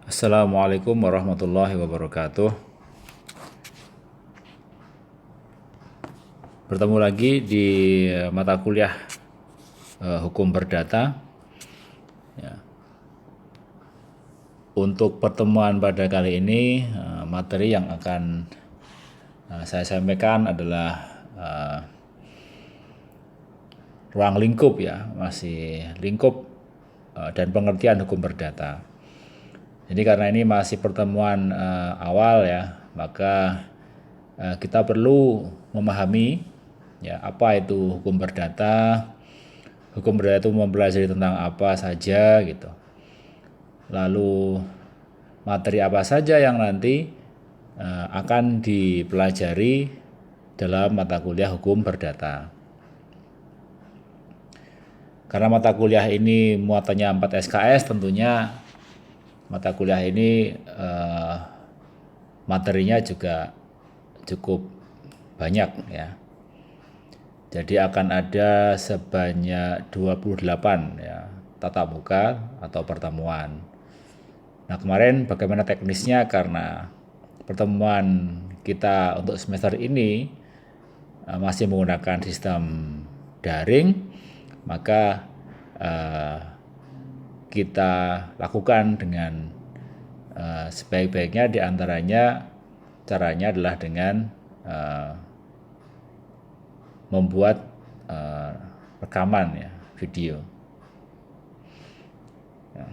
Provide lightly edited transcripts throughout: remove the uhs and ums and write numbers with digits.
Assalamualaikum warahmatullahi wabarakatuh. Bertemu lagi di mata kuliah Hukum Perdata. Ya. Untuk pertemuan pada kali ini, materi yang akan saya sampaikan adalah ruang lingkup, ya, masih lingkup dan pengertian hukum perdata. Jadi karena ini masih pertemuan awal, ya, maka kita perlu memahami, ya, apa itu hukum perdata. Hukum perdata itu mempelajari tentang apa saja gitu. Lalu materi apa saja yang nanti akan dipelajari dalam mata kuliah hukum perdata. Karena mata kuliah ini muatannya 4 SKS, tentunya mata kuliah ini materinya juga cukup banyak, ya. Jadi akan ada sebanyak 28, ya, tatap muka atau pertemuan. Nah, kemarin bagaimana teknisnya, karena pertemuan kita untuk semester ini masih menggunakan sistem daring, maka kita lakukan dengan sebaik-baiknya. Diantaranya caranya adalah dengan membuat rekaman, ya, video. Ya.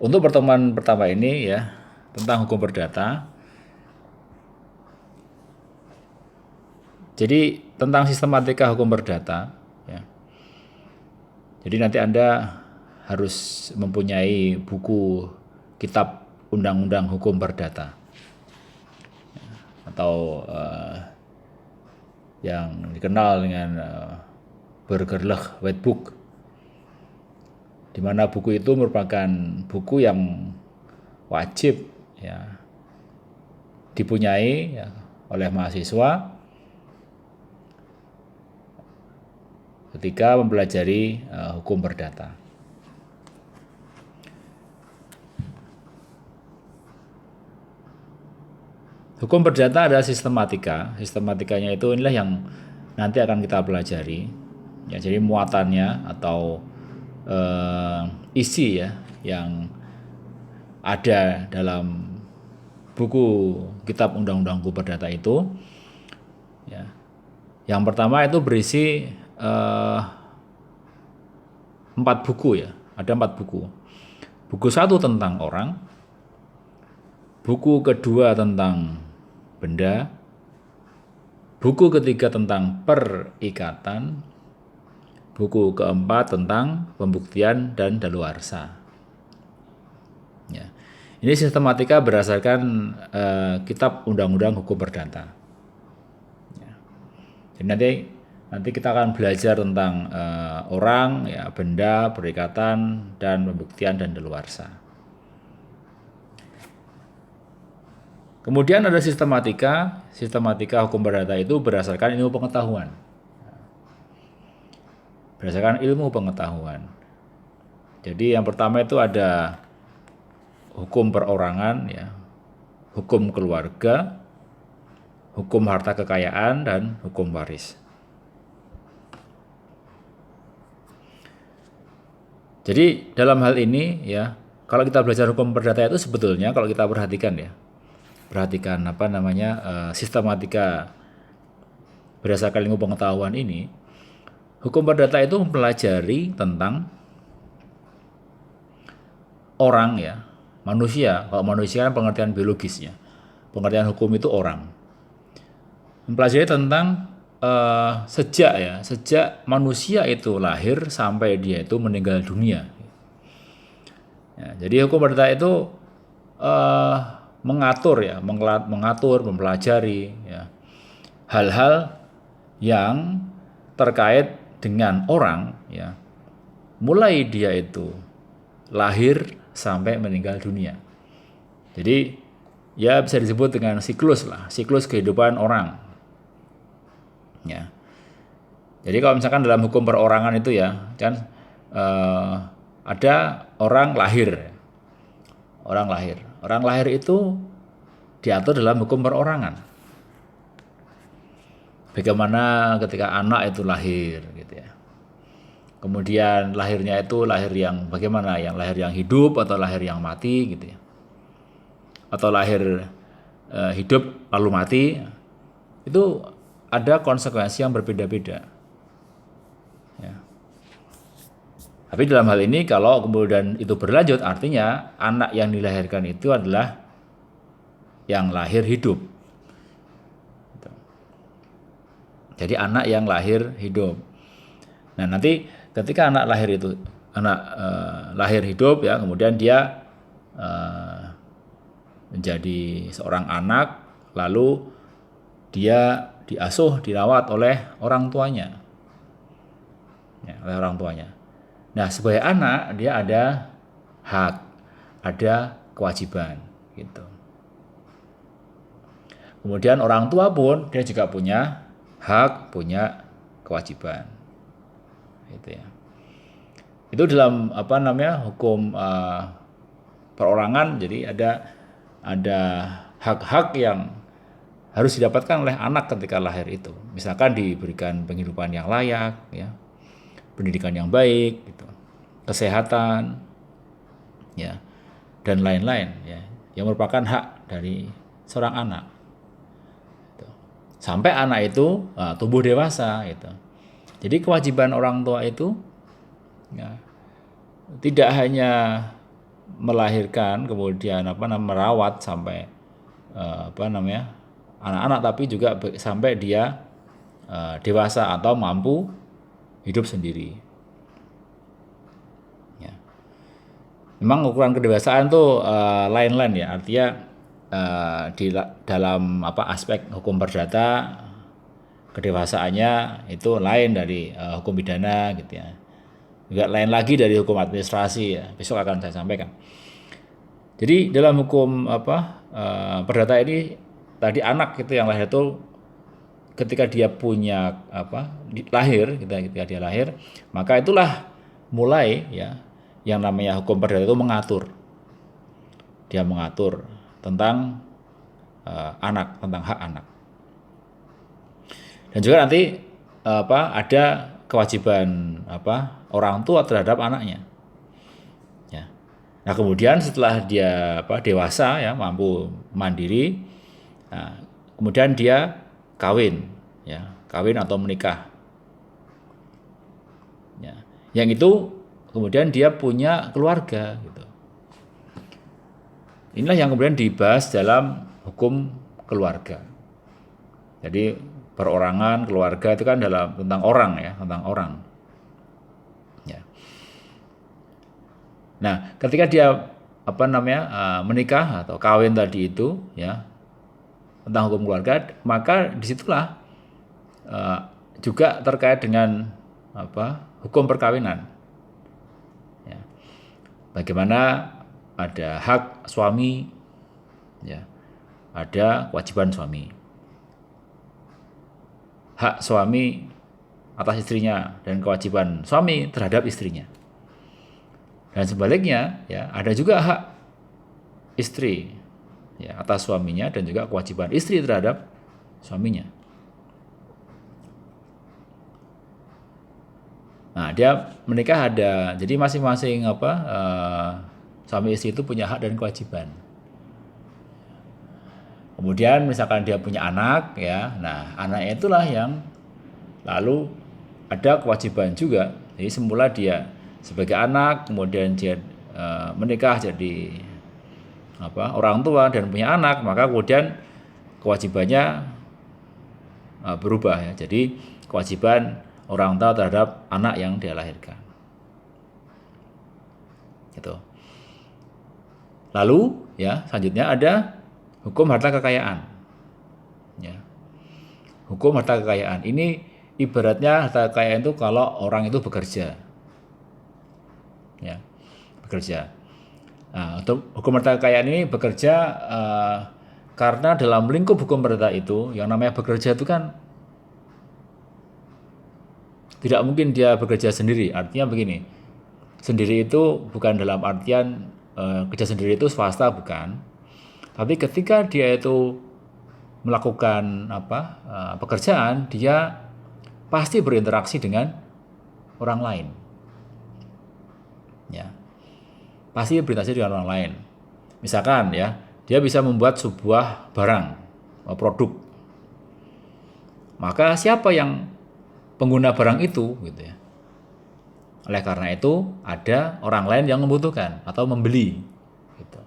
Untuk pertemuan pertama ini, ya, tentang hukum perdata. Jadi tentang sistematika hukum perdata, ya. Jadi nanti Anda harus mempunyai buku kitab undang-undang hukum perdata, atau yang dikenal dengan Burgerlich White Book, di mana buku itu merupakan buku yang wajib, ya, dipunyai, ya, oleh mahasiswa ketika mempelajari hukum perdata. Hukum perdata adalah sistematika. Sistematikanya itu inilah yang nanti akan kita pelajari. Ya, jadi muatannya atau isi, ya, yang ada dalam buku kitab undang-undang hukum perdata itu, ya. Yang pertama itu berisi 4 buku, ya. Ada 4 buku. Buku 1 tentang orang, buku kedua tentang benda, buku ketiga tentang perikatan, buku keempat tentang pembuktian dan daluarsa. Ya. Ini sistematika berdasarkan kitab undang-undang hukum perdata. Ya. Jadi nanti kita akan belajar tentang orang, ya, benda, perikatan, dan pembuktian dan daluarsa. Kemudian ada sistematika. Sistematika hukum perdata itu berdasarkan ilmu pengetahuan. Berdasarkan ilmu pengetahuan. Jadi yang pertama itu ada hukum perorangan, ya, hukum keluarga, hukum harta kekayaan, dan hukum waris. Jadi dalam hal ini, ya, kalau kita belajar hukum perdata itu sebetulnya kalau kita perhatikan, ya, perhatikan sistematika berdasarkan ilmu pengetahuan ini, hukum perdata itu mempelajari tentang orang, ya, manusia. Kalau manusia kan pengertian biologisnya, pengertian hukum itu orang. Mempelajari tentang sejak manusia itu lahir sampai dia itu meninggal dunia. Ya, jadi hukum perdata itu mengatur, mempelajari, ya, hal-hal yang terkait dengan orang, ya, mulai dia itu lahir sampai meninggal dunia. Jadi ya bisa disebut dengan siklus kehidupan orang. Ya. Jadi kalau misalkan dalam hukum perorangan itu, ya, kan ada orang lahir. Orang lahir. Orang lahir itu diatur dalam hukum perorangan. Bagaimana ketika anak itu lahir gitu ya. Kemudian lahirnya itu lahir yang bagaimana? Yang lahir yang hidup atau lahir yang mati gitu ya. Atau lahir hidup lalu mati. Itu ada konsekuensi yang berbeda-beda. Ya. Tapi dalam hal ini kalau kemudian itu berlanjut artinya anak yang dilahirkan itu adalah yang lahir hidup. Jadi anak yang lahir hidup. Nah nanti ketika anak lahir itu lahir hidup ya, kemudian dia menjadi seorang anak, lalu dia diasuh, dirawat oleh orang tuanya, ya, oleh orang tuanya. Nah sebagai anak dia ada hak, ada kewajiban, gitu. Kemudian orang tua pun dia juga punya hak, punya kewajiban, gitu ya. Itu dalam hukum perorangan. Jadi ada hak-hak yang harus didapatkan oleh anak ketika lahir itu. Misalkan diberikan penghidupan yang layak, ya, pendidikan yang baik, gitu, kesehatan, ya, dan lain-lain, ya, yang merupakan hak dari seorang anak. Sampai anak itu tumbuh dewasa gitu. Jadi kewajiban orang tua itu ya, tidak hanya melahirkan kemudian merawat sampai anak-anak, tapi juga sampai dia dewasa atau mampu hidup sendiri. Ya. Memang ukuran kedewasaan tuh lain-lain ya, artinya di dalam aspek hukum perdata kedewasaannya itu lain dari hukum pidana gitu ya. Juga lain lagi dari hukum administrasi ya. Besok akan saya sampaikan. Jadi dalam hukum perdata ini tadi anak itu yang lahir itu ketika dia punya lahir, ketika dia lahir, maka itulah mulai ya yang namanya hukum perdata itu mengatur. Dia mengatur tentang anak, tentang hak anak. Dan juga nanti ada kewajiban orang tua terhadap anaknya. Ya. Nah kemudian setelah dia dewasa ya, mampu mandiri, nah, kemudian dia kawin, ya, kawin atau menikah. Ya. Yang itu kemudian dia punya keluarga gitu. Inilah yang kemudian dibahas dalam hukum keluarga. Jadi perorangan, keluarga itu kan tentang orang ya, tentang orang. Ya. Nah, ketika dia menikah atau kawin tadi itu ya, tentang hukum keluarga, maka disitulah juga terkait dengan hukum perkawinan. Ya. Bagaimana ada hak suami, ya, ada kewajiban suami. Hak suami atas istrinya dan kewajiban suami terhadap istrinya. Dan sebaliknya, ya, ada juga hak istri ya, atas suaminya dan juga kewajiban istri terhadap suaminya. Nah, dia menikah ada, jadi masing-masing suami istri itu punya hak dan kewajiban. Kemudian misalkan dia punya anak ya, nah anaknya itulah yang lalu ada kewajiban juga. Jadi semula dia sebagai anak, kemudian dia menikah jadi orang tua dan punya anak, maka kemudian kewajibannya berubah ya. Jadi kewajiban orang tua terhadap anak yang dia lahirkan. Gitu. Lalu ya selanjutnya ada hukum harta kekayaan. Ya. Hukum harta kekayaan ini ibaratnya harta kekayaan itu kalau orang itu bekerja. Ya, bekerja. Nah, untuk hukum harta kekayaan ini bekerja karena dalam lingkup hukum perdata itu yang namanya bekerja itu kan tidak mungkin dia bekerja sendiri. Artinya begini, sendiri itu bukan dalam artian kerja sendiri itu swasta, bukan. Tapi ketika dia itu melakukan pekerjaan, dia pasti berinteraksi dengan orang lain. Ya. Pasti berinteraksi dengan orang lain. Misalkan ya, dia bisa membuat sebuah barang, produk. Maka siapa yang pengguna barang itu gitu ya. Oleh karena itu ada orang lain yang membutuhkan atau membeli gitu.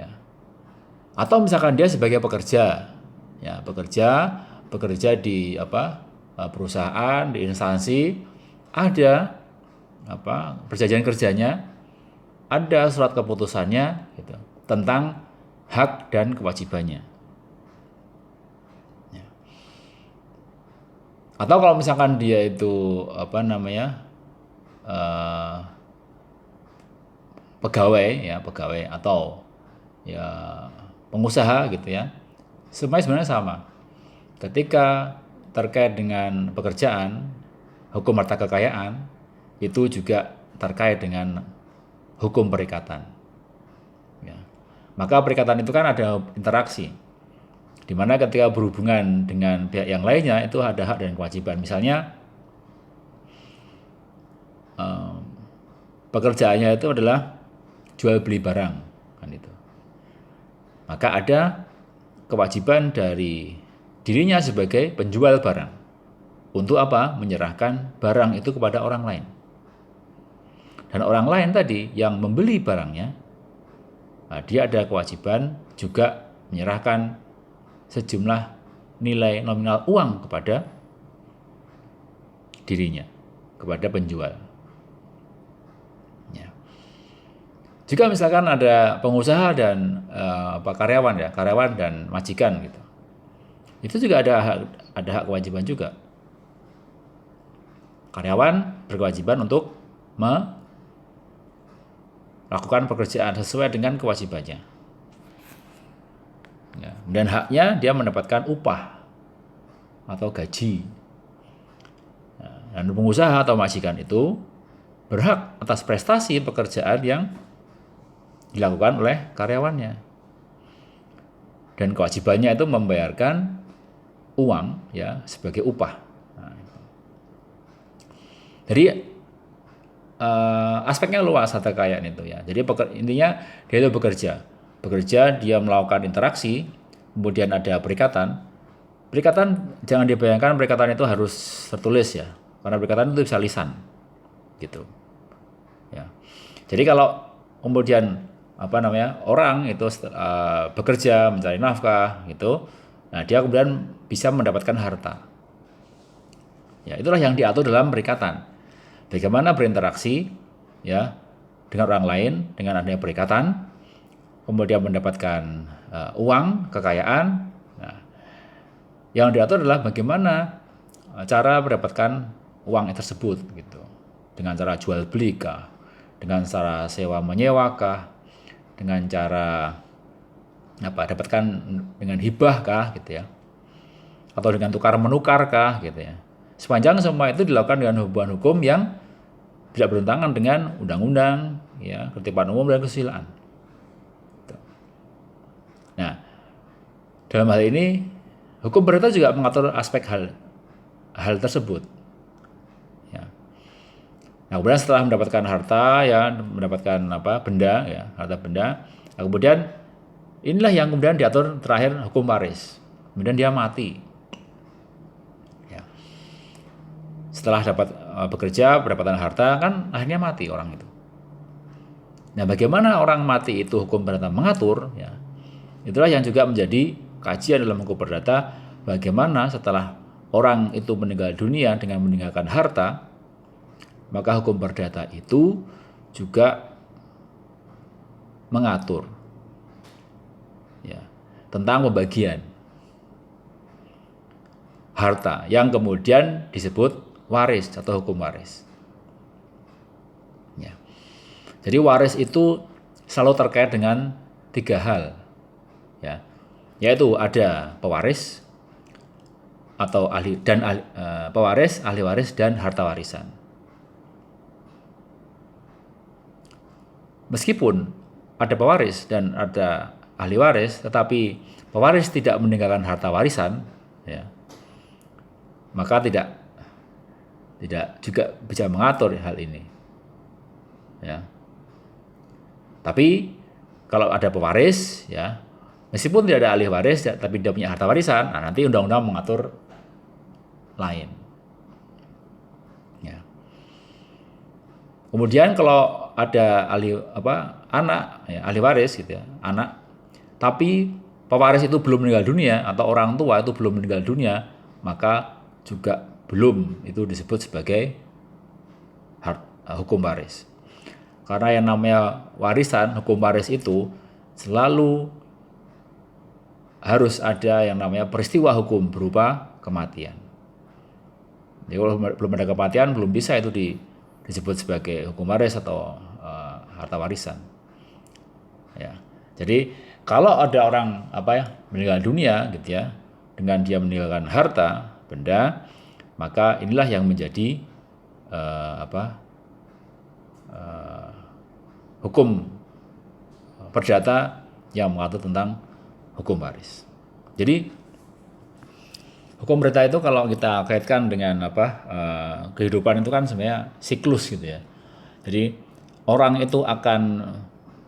Ya. Atau misalkan dia sebagai pekerja, ya bekerja di perusahaan, di instansi, ada perjanjian kerjanya, ada surat keputusannya gitu, tentang hak dan kewajibannya. Ya. Atau kalau misalkan dia itu pegawai atau ya pengusaha gitu ya, semuanya sebenarnya sama. Ketika terkait dengan pekerjaan, hukum harta kekayaan itu juga terkait dengan hukum perikatan. Ya. Maka perikatan itu kan ada interaksi, di mana ketika berhubungan dengan pihak yang lainnya itu ada hak dan kewajiban. Misalnya pekerjaannya itu adalah jual beli barang, kan itu. Maka ada kewajiban dari dirinya sebagai penjual barang untuk menyerahkan barang itu kepada orang lain. Dan orang lain tadi yang membeli barangnya, dia ada kewajiban juga menyerahkan sejumlah nilai nominal uang kepada dirinya, kepada penjual. Ya. Jika misalkan ada pengusaha dan karyawan dan majikan gitu, itu juga ada hak kewajiban juga. Karyawan berkewajiban untuk melakukan pekerjaan sesuai dengan kewajibannya. Ya, dan haknya dia mendapatkan upah atau gaji. Dan pengusaha atau majikan itu berhak atas prestasi pekerjaan yang dilakukan oleh karyawannya. Dan kewajibannya itu membayarkan uang ya sebagai upah. Jadi aspeknya luas harta kekayaan itu ya. Jadi intinya dia itu bekerja, dia melakukan interaksi, kemudian ada perikatan. Perikatan jangan dibayangkan perikatan itu harus tertulis ya, karena perikatan itu bisa lisan, gitu. Ya. Jadi kalau kemudian orang itu bekerja mencari nafkah, gitu, nah dia kemudian bisa mendapatkan harta. Ya itulah yang diatur dalam perikatan. Bagaimana berinteraksi ya dengan orang lain dengan adanya perikatan, kemudian mendapatkan uang, kekayaan. Nah, yang diatur adalah bagaimana cara mendapatkan uang tersebut gitu. Dengan cara jual beli kah, dengan cara sewa menyewa kah, dengan cara dapatkan dengan hibah kah gitu ya. Atau dengan tukar menukar kah gitu ya. Sepanjang semua itu dilakukan dengan hubungan hukum yang tidak bertentangan dengan undang-undang, ya, ketertiban umum dan kesusilaan. Nah, dalam hal ini hukum perdata juga mengatur aspek hal tersebut. Ya. Nah, kemudian setelah mendapatkan harta, ya, mendapatkan benda, ya, harta benda, nah, kemudian inilah yang kemudian diatur terakhir hukum waris. Kemudian dia mati. Setelah dapat bekerja, pendapatan harta, kan akhirnya mati orang itu. Nah, bagaimana orang mati itu hukum perdata mengatur, ya, itulah yang juga menjadi kajian dalam hukum perdata, bagaimana setelah orang itu meninggal dunia dengan meninggalkan harta, maka hukum perdata itu juga mengatur ya, tentang pembagian harta yang kemudian disebut waris atau hukum waris. Ya. Jadi waris itu selalu terkait dengan 3 hal, ya, yaitu ada pewaris atau pewaris, ahli waris dan harta warisan. meskipun ada pewaris dan ada ahli waris, tetapi pewaris tidak meninggalkan harta warisan, ya, maka tidak juga bisa mengatur hal ini, ya. Tapi kalau ada pewaris, ya, meskipun tidak ada ahli waris, ya, tapi dia punya harta warisan, nah nanti undang-undang mengatur lain. Ya. Kemudian kalau ada anak, ya, ahli waris gitu ya, anak, tapi pewaris itu belum meninggal dunia atau orang tua itu belum meninggal dunia, maka juga belum itu disebut sebagai hukum waris. Karena yang namanya warisan, hukum waris itu selalu harus ada yang namanya peristiwa hukum berupa kematian. Jadi kalau belum ada kematian, belum bisa itu disebut sebagai hukum waris atau harta warisan. Ya. Jadi kalau ada orang meninggal dunia gitu ya, dengan dia meninggalkan harta benda, maka inilah yang menjadi hukum perdata yang mengatur tentang hukum waris. Jadi hukum perdata itu kalau kita kaitkan dengan kehidupan itu kan sebenarnya siklus gitu ya. Jadi orang itu akan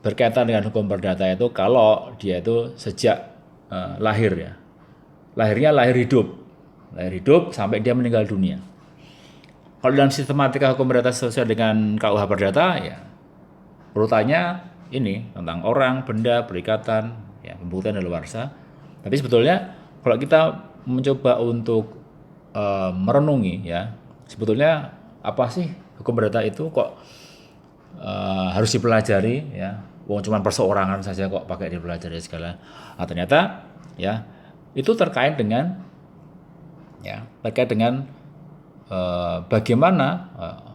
berkaitan dengan hukum perdata itu kalau dia itu sejak lahir ya. Lahirnya lahir hidup sampai dia meninggal dunia. Kalau dalam sistematika hukum perdata sesuai dengan KUH Perdata, ya urutannya ini tentang orang, benda, perikatan, ya pembuktian daluarsa. Tapi sebetulnya kalau kita mencoba untuk merenungi, ya sebetulnya apa sih hukum perdata itu kok harus dipelajari, ya. Wong cuma perseorangan saja kok pakai dipelajari segala. Nah, ternyata ya itu terkait dengan bagaimana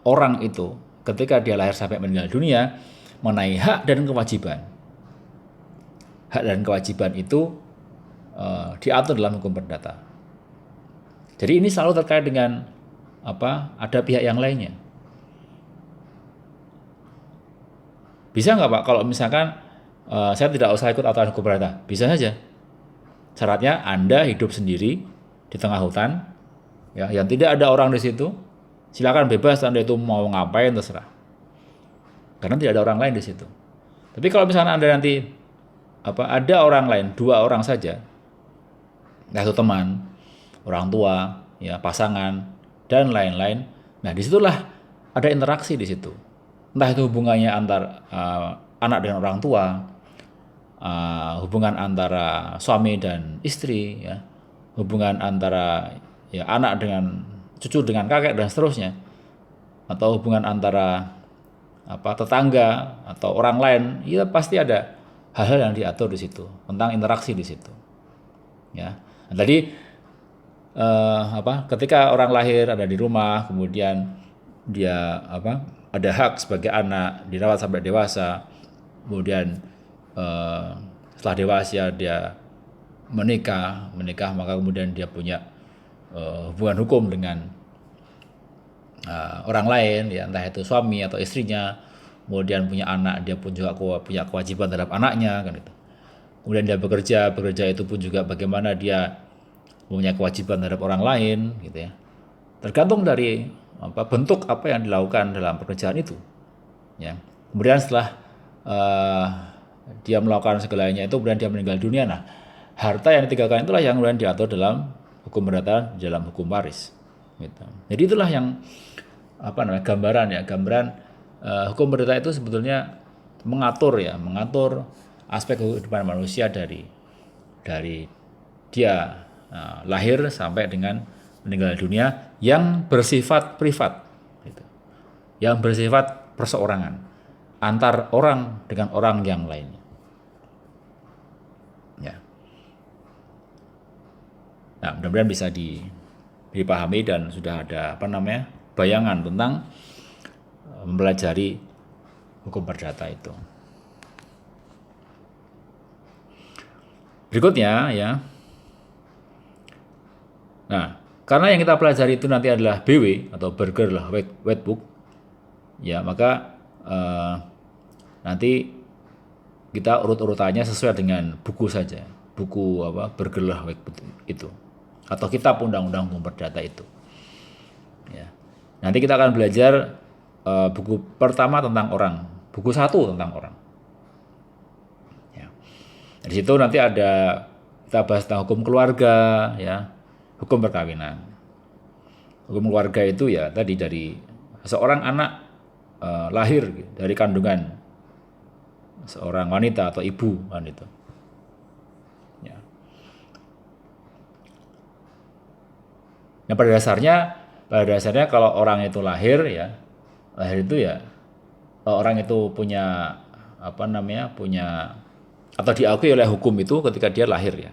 orang itu ketika dia lahir sampai meninggal dunia mengenai hak dan kewajiban. Hak dan kewajiban itu diatur dalam hukum perdata. Jadi ini selalu terkait dengan ada pihak yang lainnya. Bisa nggak Pak kalau misalkan saya tidak usah ikut aturan hukum perdata? Bisa saja. Syaratnya Anda hidup sendiri di tengah hutan, ya, yang tidak ada orang di situ, silakan bebas Anda itu mau ngapain terserah. Karena tidak ada orang lain di situ. Tapi kalau misalnya Anda nanti ada orang lain, 2 orang saja, entah itu teman, orang tua, ya pasangan dan lain-lain. Nah, disitulah ada interaksi di situ. Entah itu hubungannya antar anak dengan orang tua, hubungan antara suami dan istri, ya, hubungan antara ya anak dengan cucu dengan kakek dan seterusnya, atau hubungan antara tetangga atau orang lain, ya pasti ada hal-hal yang diatur di situ tentang interaksi di situ. Ya, nah, tadi ketika orang lahir ada di rumah, kemudian dia ada hak sebagai anak dirawat sampai dewasa, kemudian setelah dewasa dia menikah maka kemudian dia punya hubungan hukum dengan orang lain, ya entah itu suami atau istrinya, kemudian punya anak, dia pun juga punya kewajiban terhadap anaknya kan itu. Kemudian dia bekerja itu pun juga bagaimana dia punya kewajiban terhadap orang lain gitu ya. Tergantung dari bentuk apa yang dilakukan dalam pekerjaan itu. Ya. Kemudian setelah dia melakukan segalanya itu, kemudian dia meninggal dunia. Nah, harta yang ditinggalkan itulah yang kemudian diatur dalam hukum perdata, dalam hukum waris. Gitu. Jadi itulah yang gambaran hukum perdata itu sebetulnya mengatur aspek kehidupan manusia dari dia lahir sampai dengan meninggal dunia yang bersifat privat, gitu. Yang bersifat perseorangan antar orang dengan orang yang lainnya. Ya. Nah, mudah-mudahan bisa dipahami dan sudah ada bayangan tentang mempelajari hukum perdata itu. Berikutnya ya. Nah, karena yang kita pelajari itu nanti adalah BW atau Burger lah White Book, ya maka nanti kita urut-urutannya sesuai dengan buku saja, buku apa bergelah itu, atau kitab undang-undang hukum perdata itu. Ya. Nanti kita akan belajar buku pertama tentang orang, buku 1 tentang orang. Ya. Di situ nanti ada kita bahas tentang hukum keluarga, ya, hukum perkawinan. Hukum keluarga itu ya tadi dari seorang anak lahir dari kandungan seorang wanita atau ibu kan itu. Ya. Nah pada dasarnya kalau orang itu lahir itu ya orang itu punya punya atau diakui oleh hukum itu ketika dia lahir ya.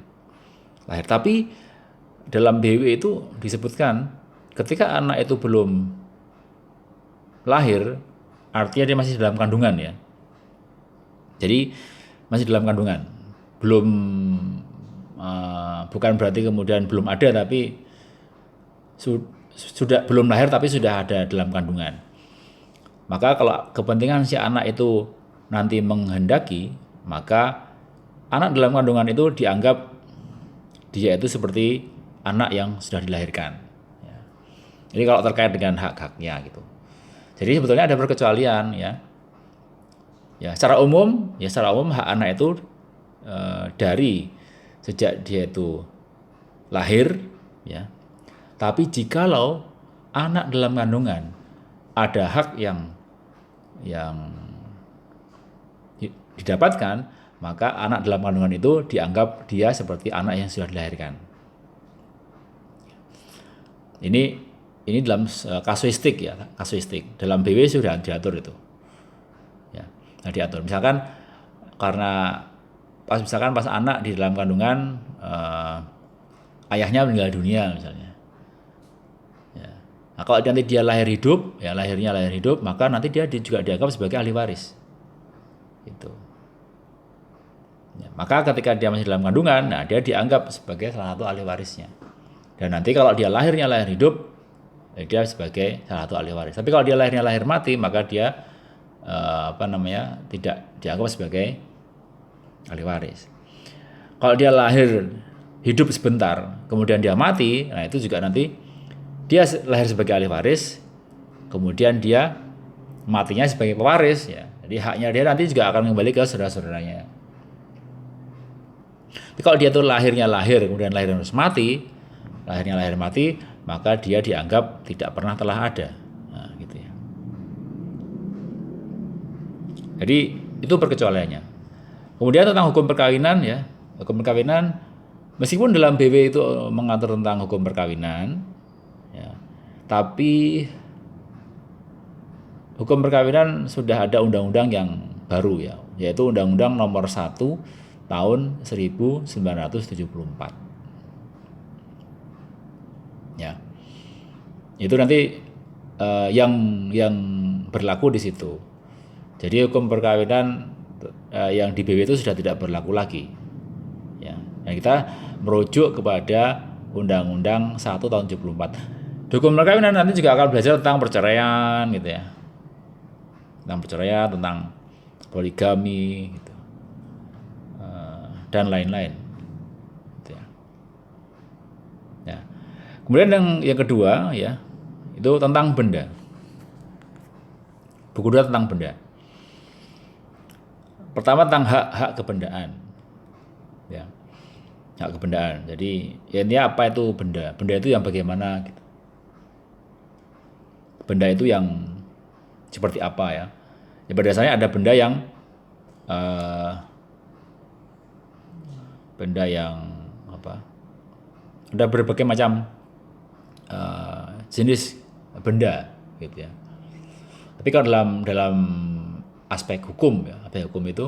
Lahir. Tapi dalam BW itu disebutkan ketika anak itu belum lahir, artinya dia masih dalam kandungan ya. Jadi masih dalam kandungan, belum bukan berarti kemudian belum ada, tapi sudah belum lahir tapi sudah ada dalam kandungan. Maka kalau kepentingan si anak itu nanti menghendaki, maka anak dalam kandungan itu dianggap dia itu seperti anak yang sudah dilahirkan. Ya. Jadi kalau terkait dengan hak-haknya gitu. Jadi sebetulnya ada perkecualian ya. Ya, secara umum hak anak itu dari sejak dia itu lahir ya. Tapi jikalau anak dalam kandungan ada hak yang didapatkan, maka anak dalam kandungan itu dianggap dia seperti anak yang sudah dilahirkan. Ini dalam kasuistik ya, kasuistik. Dalam BW sudah diatur itu. Nah, diatur misalkan karena pas anak di dalam kandungan ayahnya meninggal dunia misalnya ya. Nah, kalau nanti dia lahir hidup ya, lahir hidup, maka nanti dia juga dianggap sebagai ahli waris itu ya. Maka ketika dia masih dalam kandungan, nah dia dianggap sebagai salah satu ahli warisnya, dan nanti kalau dia lahir hidup ya, dia sebagai salah satu ahli waris. Tapi kalau dia lahir mati, maka dia tidak dianggap sebagai ahli waris. Kalau dia lahir hidup sebentar, kemudian dia mati, nah itu juga nanti dia lahir sebagai ahli waris, kemudian dia matinya sebagai pewaris ya. Jadi haknya dia nanti juga akan kembali ke saudara-saudaranya. Tapi kalau dia tuh lahir, kemudian lahir harus mati, maka dia dianggap tidak pernah telah ada. Nah, gitu ya. Jadi itu perkecualiannya. Kemudian tentang hukum perkawinan ya, hukum perkawinan meskipun dalam BW itu mengatur tentang hukum perkawinan, ya, tapi hukum perkawinan sudah ada undang-undang yang baru ya, yaitu Undang-Undang Nomor 1 Tahun 1974. Ya, itu nanti yang berlaku di situ. Jadi hukum perkawinan yang di BW itu sudah tidak berlaku lagi. Ya, nah kita merujuk kepada Undang-Undang 1 tahun 74. Hukum perkawinan nanti juga akan belajar tentang perceraian gitu ya. Tentang perceraian, tentang poligami gitu. Dan lain-lain. Gitu ya. Ya. Kemudian yang kedua ya, itu tentang benda. Buku 2 tentang benda. Pertama tentang hak kebendaan, ya, hak kebendaan. Jadi ya ini apa itu benda? Benda itu yang bagaimana? Gitu. Benda itu yang seperti apa ya? Ya pada dasarnya ada benda yang apa? Ada berbagai macam jenis benda, gitu ya. Tapi kalau dalam aspek hukum ya, hukum itu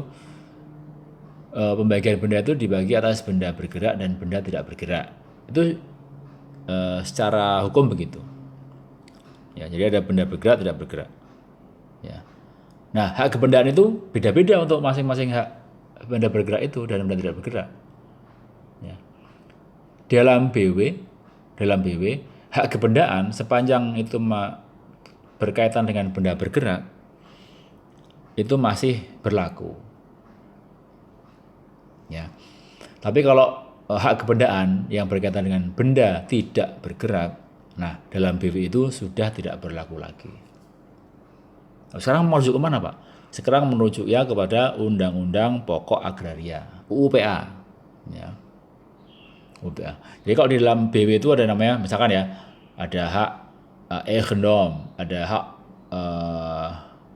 pembagian benda itu dibagi atas benda bergerak dan benda tidak bergerak. Itu secara hukum begitu. Ya, jadi ada benda bergerak, tidak bergerak. Ya. Nah, hak kebendaan itu beda-beda untuk masing-masing hak benda bergerak itu dan benda tidak bergerak. Ya. Dalam BW, hak kebendaan sepanjang itu berkaitan dengan benda bergerak, itu masih berlaku. Ya. Tapi kalau hak kebendaan yang berkaitan dengan benda tidak bergerak, nah dalam BW itu sudah tidak berlaku lagi. Sekarang merujuk kemana Pak? Sekarang merujuk ya kepada Undang-Undang Pokok Agraria, UUPA. Ya. UUPA. Jadi kalau di dalam BW itu ada namanya, misalkan ya, ada hak eigendom, ada hak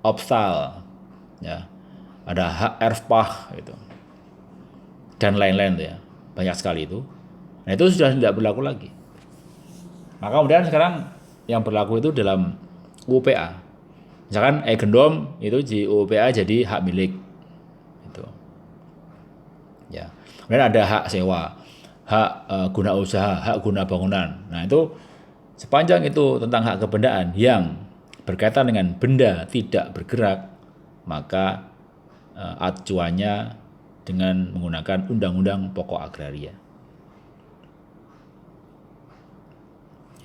opstal, ya, ada hak erfpach gitu, dan lain-lain tuh ya, banyak sekali itu. Nah itu sudah tidak berlaku lagi. Maka kemudian sekarang yang berlaku itu dalam UPA. Misalkan eigendom itu di UPA jadi hak milik, itu. Ya. Kemudian ada hak sewa, hak guna usaha, hak guna bangunan. Nah itu sepanjang itu tentang hak kebendaan yang berkaitan dengan benda tidak bergerak, maka acuannya dengan menggunakan Undang-Undang Pokok Agraria.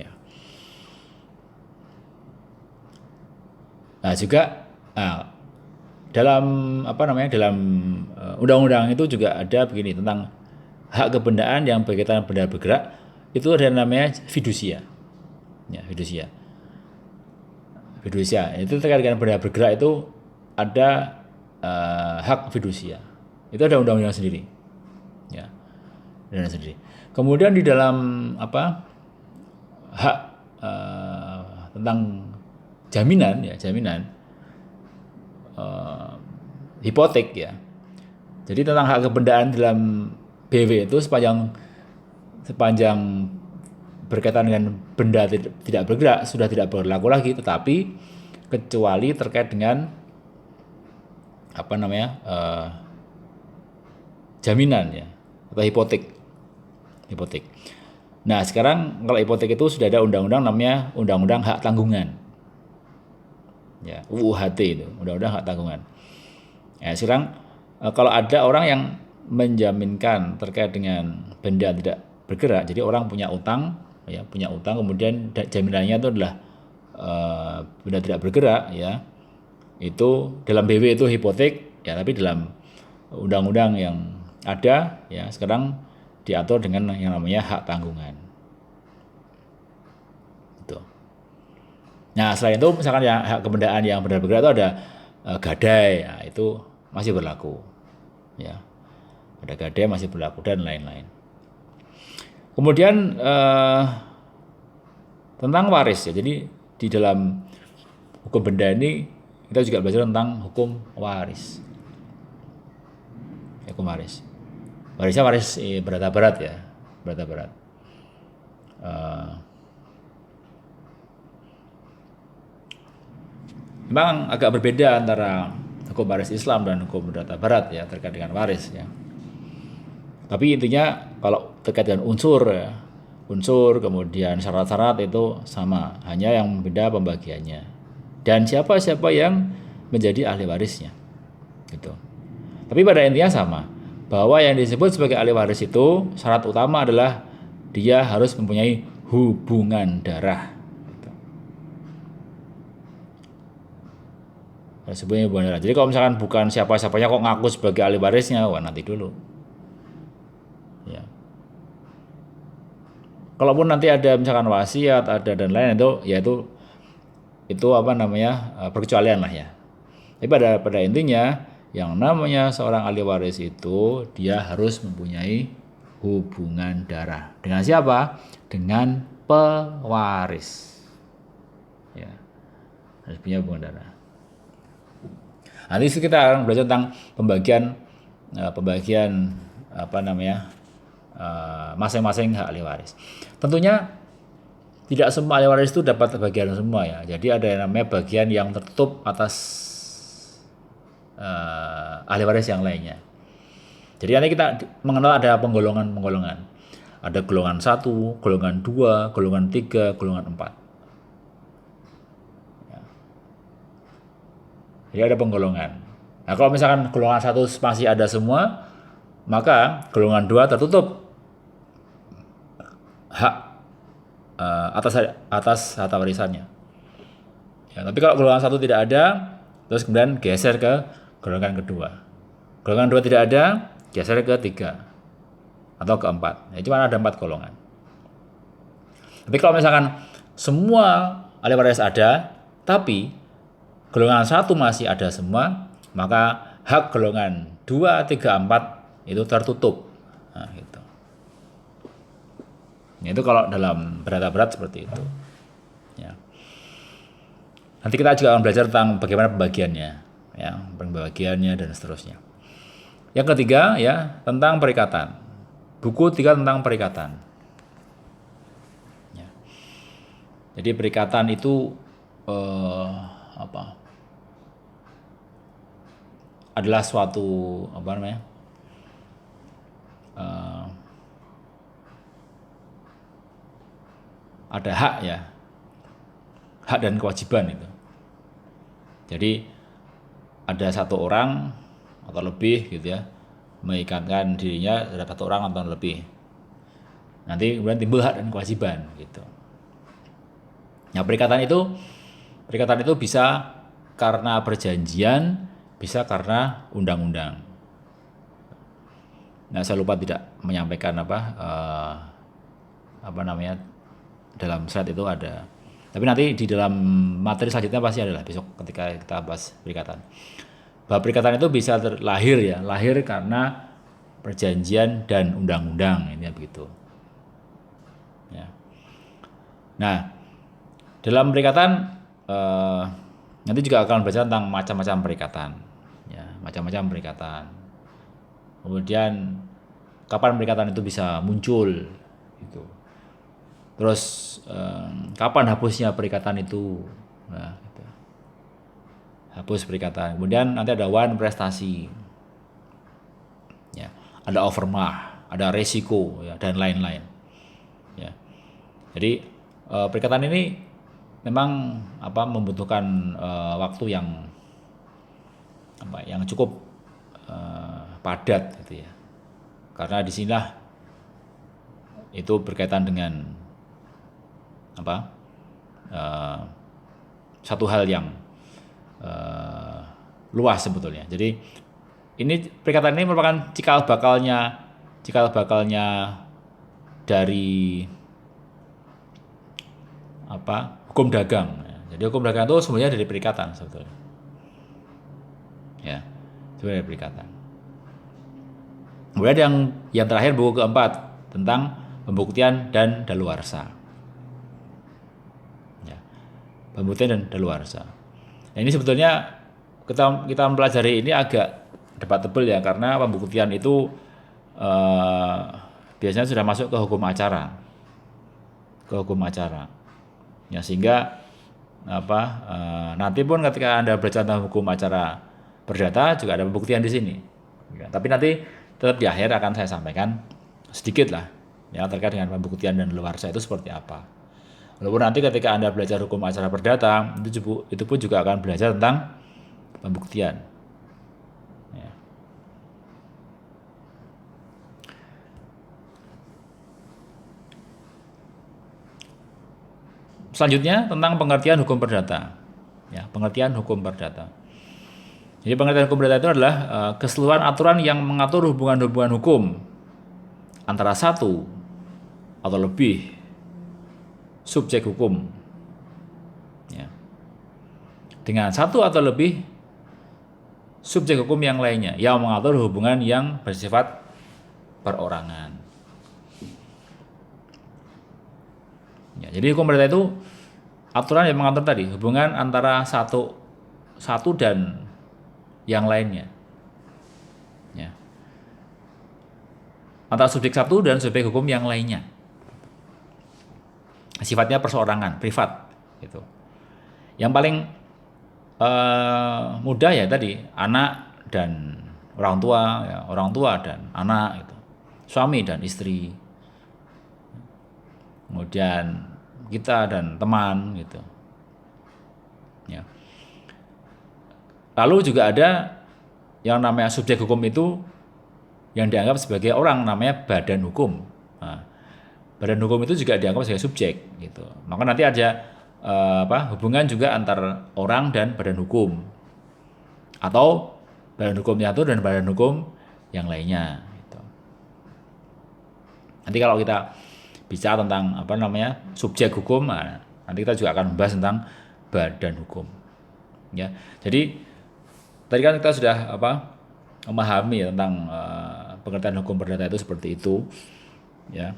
Ya. Nah juga dalam dalam undang-undang itu juga ada begini tentang hak kebendaan yang berkaitan benda bergerak, itu ada namanya fidusia. Ya, fidusia. Fidusia itu terkait dengan benda bergerak itu ada hak fidusia. Itu ada undang-undang sendiri. Ya. Undang-undang sendiri. Kemudian di dalam hak tentang jaminan ya, hipotek ya. Jadi tentang hak kebendaan dalam BW itu sepanjang berkaitan dengan benda tidak bergerak sudah tidak berlaku lagi, tetapi kecuali terkait dengan jaminan ya, atau hipotek. Nah sekarang kalau hipotek itu sudah ada undang-undang namanya Undang-Undang Hak Tanggungan, ya, UUHT itu, Undang-Undang Hak Tanggungan. Ya, sekarang kalau ada orang yang menjaminkan terkait dengan benda tidak bergerak, jadi orang punya utang, ya, kemudian jaminannya itu adalah benda tidak bergerak, ya, itu dalam BW itu hipotek, ya, tapi dalam undang-undang yang ada, ya, sekarang diatur dengan yang namanya hak tanggungan. Itu. Nah, selain itu misalkan ya hak kebendaan yang benar bergerak itu ada gadai, ya, itu masih berlaku, ya, ada gadai masih berlaku dan lain-lain. Kemudian tentang waris ya, jadi di dalam hukum benda ini kita juga belajar tentang hukum waris. Hukum waris. Warisnya waris berata berat ya, berata berat. Memang agak berbeda antara hukum waris Islam dan hukum berata berat ya terkait dengan waris ya. Tapi intinya kalau terkait dengan unsur kemudian syarat-syarat itu sama, hanya yang beda pembagiannya dan siapa yang menjadi ahli warisnya gitu. Tapi pada intinya sama, bahwa yang disebut sebagai ahli waris itu syarat utama adalah dia harus mempunyai hubungan darah gitu. Sebenarnya hubungan darah. Jadi kalau misalkan bukan siapa-siapanya kok ngaku sebagai ahli warisnya, wah nanti dulu. Ya. Kalaupun nanti ada misalkan wasiat, ada dan lain itu, ya itu perkecualian lah ya. Tapi pada intinya yang namanya seorang ahli waris itu dia harus mempunyai hubungan darah. Dengan siapa? Dengan pewaris. Ya. Harus punya hubungan darah. Nanti kita akan belajar tentang pembagian masing-masing hak ahli waris. Tentunya tidak semua ahli waris itu dapat bagian semua ya. Jadi ada yang namanya bagian yang tertutup atas ahli waris yang lainnya. Jadi nanti kita mengenal ada penggolongan. Ada golongan 1, golongan 2, golongan 3, golongan 4. Ya. Jadi ada penggolongan. Nah kalau misalkan golongan 1 masih ada semua, maka golongan 2 tertutup hak atas harta warisannya. Ya, tapi kalau golongan 1 tidak ada, terus kemudian geser ke golongan kedua. Golongan kedua tidak ada, geser ke 3 atau ke 4. Ya, cuma ada 4 golongan. Tapi kalau misalkan semua ahli waris ada, tapi golongan 1 masih ada semua, maka hak golongan 2, 3, 4 itu tertutup. Nah, gitu. Itu kalau dalam perdata berat seperti itu. Ya. Nanti kita juga akan belajar tentang bagaimana pembagiannya, ya, pembagiannya dan seterusnya. Yang ketiga, ya, tentang perikatan. Buku 3 tentang perikatan. Ya. Jadi perikatan itu adalah suatu ada hak, ya, hak dan kewajiban itu. Jadi ada satu orang atau lebih gitu ya, mengikatkan dirinya terhadap satu orang atau lebih. Nanti kemudian timbul hak dan kewajiban gitu. Nah, perikatan itu bisa karena perjanjian, bisa karena undang-undang. Nah, saya lupa tidak menyampaikan dalam slide itu ada. Tapi nanti di dalam materi selanjutnya pasti adalah besok ketika kita bahas perikatan. Bahwa perikatan itu bisa lahir karena perjanjian dan undang-undang, ini begitu. Ya. Nah, dalam perikatan nanti juga akan belajar tentang macam-macam perikatan, ya, macam-macam perikatan. Kemudian kapan perikatan itu bisa muncul, gitu. Terus kapan hapusnya perikatan itu, nah, gitu. Hapus perikatan. Kemudian nanti ada one prestasi, ya, ada overmah, ada resiko, ya, dan lain-lain. Ya. Jadi perikatan ini memang membutuhkan waktu yang cukup padat, gitu ya. Karena disinilah itu berkaitan dengan satu hal yang luas sebetulnya. Jadi ini perikatan ini merupakan cikal bakalnya dari hukum dagang. Jadi hukum dagang itu sebenarnya dari perikatan sebetulnya. Ya, sebenarnya dari perikatan. Kemudian yang terakhir buku keempat tentang pembuktian dan daluarsa. Pembuktian dan daluarsa. Nah, ini sebetulnya kita mempelajari ini agak debatable, ya, karena pembuktian itu biasanya sudah masuk ke hukum acara, ya, sehingga nanti pun ketika Anda belajar tentang hukum acara perdata juga ada pembuktian di sini, ya, tapi nanti tetap di akhir akan saya sampaikan sedikit lah, ya, terkait dengan pembuktian dan daluarsa itu seperti apa. Walaupun nanti ketika Anda belajar hukum acara perdata, itu pun juga akan belajar tentang pembuktian. Ya. Selanjutnya tentang pengertian hukum perdata. Ya, pengertian hukum perdata. Jadi pengertian hukum perdata itu adalah keseluruhan aturan yang mengatur hubungan-hubungan hukum antara satu atau lebih subjek hukum, ya, dengan satu atau lebih subjek hukum yang lainnya yang mengatur hubungan yang bersifat perorangan. Ya, jadi hukum perdata itu aturan yang mengatur tadi hubungan antara satu dan yang lainnya, ya, antara subjek satu dan subjek hukum yang lainnya. Sifatnya perseorangan, privat, gitu. Yang paling mudah ya tadi anak dan orang tua, ya, orang tua dan anak, gitu. Suami dan istri, kemudian kita dan teman, gitu. Ya. Lalu juga ada yang namanya subjek hukum itu yang dianggap sebagai orang, namanya badan hukum. Nah, badan hukum itu juga dianggap sebagai subjek, gitu. Maka nanti ada hubungan juga antar orang dan badan hukum. atau badan hukum tertentu dan badan hukum yang lainnya. Gitu. Nanti kalau kita bicara tentang subjek hukum, nanti kita juga akan membahas tentang badan hukum. Ya, jadi tadi kan kita sudah memahami tentang pengertian hukum perdata itu seperti itu, ya,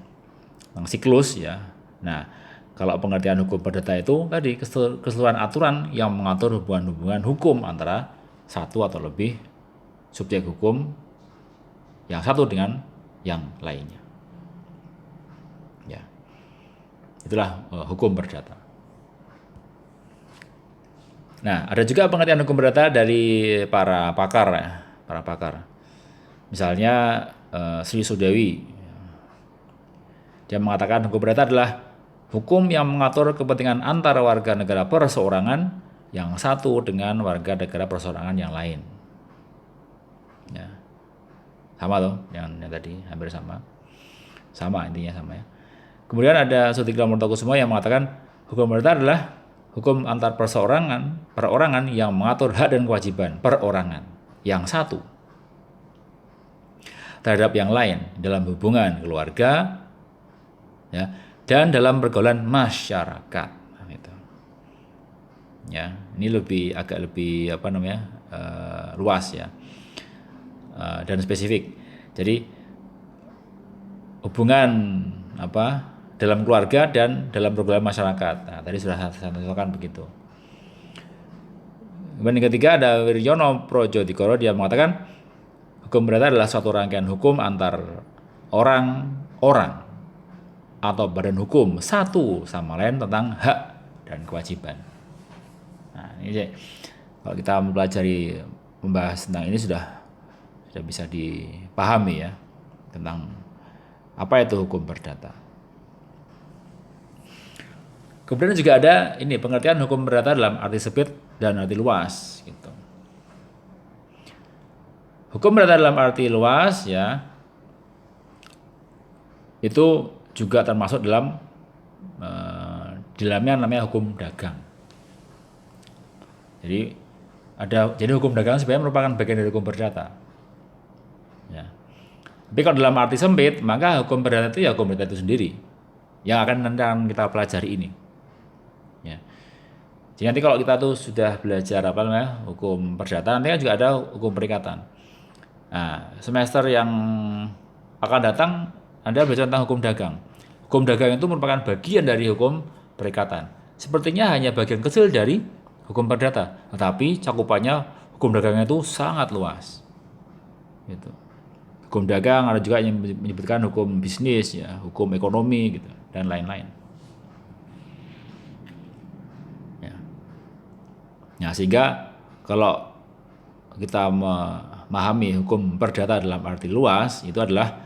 tentang siklus, ya. Nah, kalau pengertian hukum perdata itu tadi keseluruhan aturan yang mengatur hubungan-hubungan hukum antara satu atau lebih subjek hukum yang satu dengan yang lainnya. Ya, itulah hukum perdata. Nah, ada juga pengertian hukum perdata dari para pakar, ya, para pakar. Misalnya Sri Sudewi, dia mengatakan hukum perdata adalah hukum yang mengatur kepentingan antara warga negara perseorangan yang satu dengan warga negara perseorangan yang lain. Ya, sama tuh, yang tadi hampir sama intinya sama, ya. Kemudian ada Sutikna Murtakusuma yang mengatakan hukum perdata adalah hukum antar perorangan yang mengatur hak dan kewajiban perorangan yang satu terhadap yang lain dalam hubungan keluarga, ya, dan dalam pergaulan masyarakat. Gitu. Ya, ini agak lebih luas, ya, dan spesifik. Jadi hubungan dalam keluarga dan dalam pergaulan masyarakat. Nah, tadi sudah saya tentukan begitu. Kemudian yang ketiga ada Wiryono Projodikoro, dia mengatakan hukum perdata adalah suatu rangkaian hukum antar orang atau badan hukum satu sama lain tentang hak dan kewajiban. Nah, ini kalau kita mempelajari membahas tentang ini sudah bisa dipahami, ya, tentang apa itu hukum perdata. Kemudian juga ada ini pengertian hukum perdata dalam arti sempit dan arti luas, gitu. Hukum perdata dalam arti luas, ya, itu juga termasuk dalamnya namanya hukum dagang. Jadi hukum dagang sebenarnya merupakan bagian dari hukum perdata. Ya. Tapi kalau dalam arti sempit, maka hukum perdata itu ya hukum perdata itu sendiri yang akan kita pelajari ini. Ya. Jadi nanti kalau kita tuh sudah belajar hukum perdata, nanti kan juga ada hukum perikatan. Nah, semester yang akan datang Anda belajar tentang hukum dagang. Hukum dagang itu merupakan bagian dari hukum perikatan. Sepertinya hanya bagian kecil dari hukum perdata, tetapi cakupannya hukum dagangnya itu sangat luas. Gitu. Hukum dagang ada juga yang menyebutkan hukum bisnis, ya, hukum ekonomi, gitu, dan lain-lain. Nah, sehingga kalau kita memahami hukum perdata dalam arti luas, itu adalah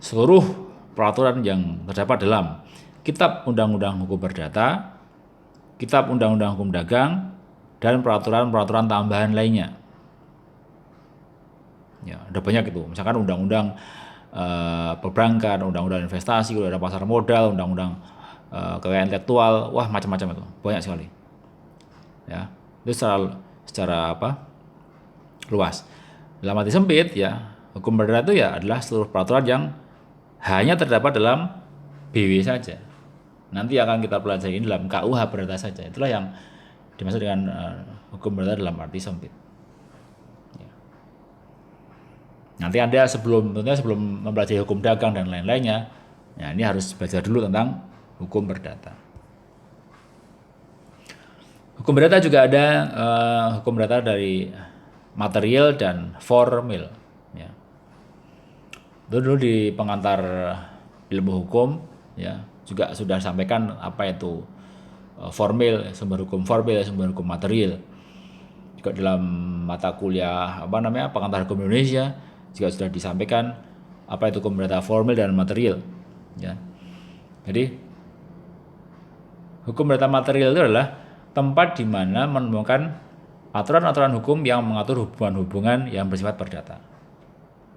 seluruh peraturan yang terdapat dalam Kitab Undang-Undang Hukum Perdata, Kitab Undang-Undang Hukum Dagang, dan peraturan-peraturan tambahan lainnya. Ya, ada banyak itu. Misalkan Undang-Undang Perbankan, Undang-Undang Investasi, Undang-Undang Pasar Modal, Undang-Undang Kekayaan Intelektual, wah macam-macam itu, banyak sekali. Ya. Itu secara luas. Dalam arti sempit, ya, hukum perdata itu ya adalah seluruh peraturan yang hanya terdapat dalam BW saja. Nanti akan kita pelajari ini dalam KUH perdata saja. Itulah yang dimaksud dengan hukum perdata dalam arti sempit. Ya. Nanti Anda sebelum mempelajari hukum dagang dan lain-lainnya, ya, ini harus belajar dulu tentang hukum perdata. Hukum perdata juga ada hukum perdata dari material dan formil. Ya. Dulu di pengantar ilmu hukum, ya, juga sudah sampaikan apa itu formil, sumber hukum formil, sumber hukum material. Juga dalam mata kuliah pengantar hukum Indonesia juga sudah disampaikan apa itu hukum perdata formil dan material. Ya. Jadi hukum perdata material itu adalah tempat di mana menemukan aturan-aturan hukum yang mengatur hubungan-hubungan yang bersifat perdata.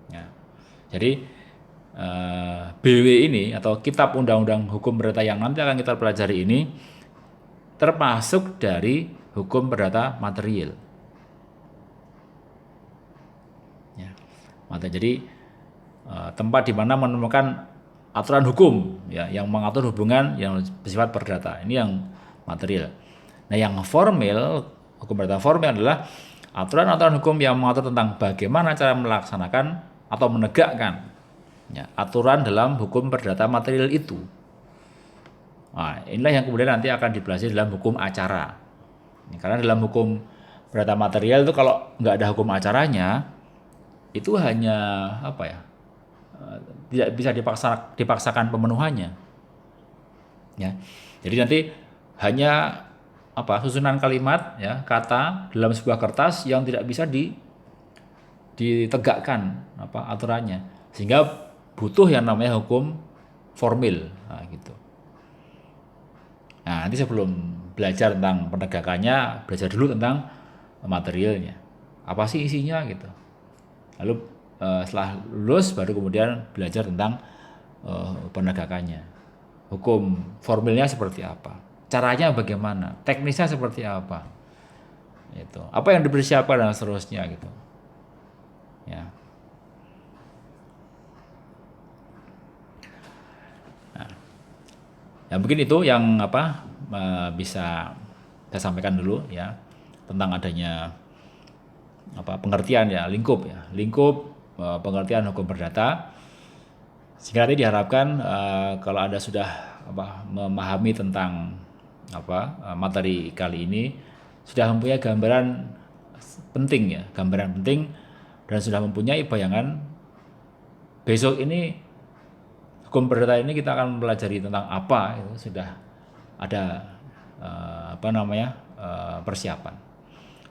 Ya. Jadi BW ini atau Kitab Undang-Undang Hukum Perdata yang nanti akan kita pelajari ini termasuk dari hukum perdata material. Jadi tempat di mana menemukan aturan hukum ya yang mengatur hubungan yang bersifat perdata. Ini yang material. Nah, yang formal, hukum perdata formal adalah aturan-aturan hukum yang mengatur tentang bagaimana cara melaksanakan atau menegakkan ya, aturan dalam hukum perdata material itu. Nah, inilah yang kemudian nanti akan dipelajari dalam hukum acara. Karena dalam hukum perdata material itu kalau nggak ada hukum acaranya, itu hanya apa ya, tidak bisa dipaksakan pemenuhannya. Ya, jadi nanti hanya susunan kalimat ya, kata dalam sebuah kertas yang tidak bisa ditegakkan aturannya, sehingga butuh yang namanya hukum formil. Nah, gitu. Nah, nanti sebelum belajar tentang penegakannya, belajar dulu tentang materialnya. Apa sih isinya gitu. Lalu setelah lulus baru kemudian belajar tentang penegakannya. Hukum formilnya seperti apa? Caranya bagaimana? Teknisnya seperti apa? Itu. Apa yang dipersiapkan dan seterusnya gitu. Ya. Ya mungkin itu yang bisa saya sampaikan dulu ya tentang adanya pengertian ya lingkup pengertian hukum perdata, sehingga nanti diharapkan kalau Anda sudah memahami tentang materi kali ini sudah mempunyai gambaran penting dan sudah mempunyai bayangan besok ini hukum perdata ini kita akan mempelajari tentang apa, itu sudah ada persiapan,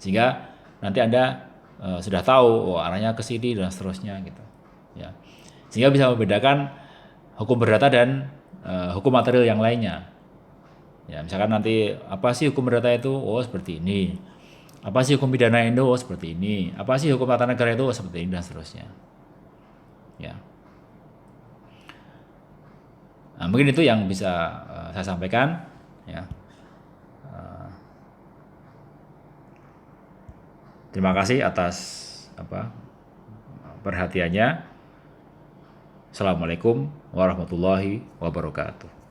sehingga nanti Anda sudah tahu arahnya ke sini dan seterusnya gitu ya, sehingga bisa membedakan hukum perdata dan hukum material yang lainnya ya. Misalkan nanti apa sih hukum perdata itu, seperti ini, apa sih hukum pidana itu, seperti ini, apa sih hukum tata negara itu, seperti ini dan seterusnya ya. Nah, mungkin itu yang bisa saya sampaikan ya. Terima kasih atas perhatiannya. Assalamualaikum warahmatullahi wabarakatuh.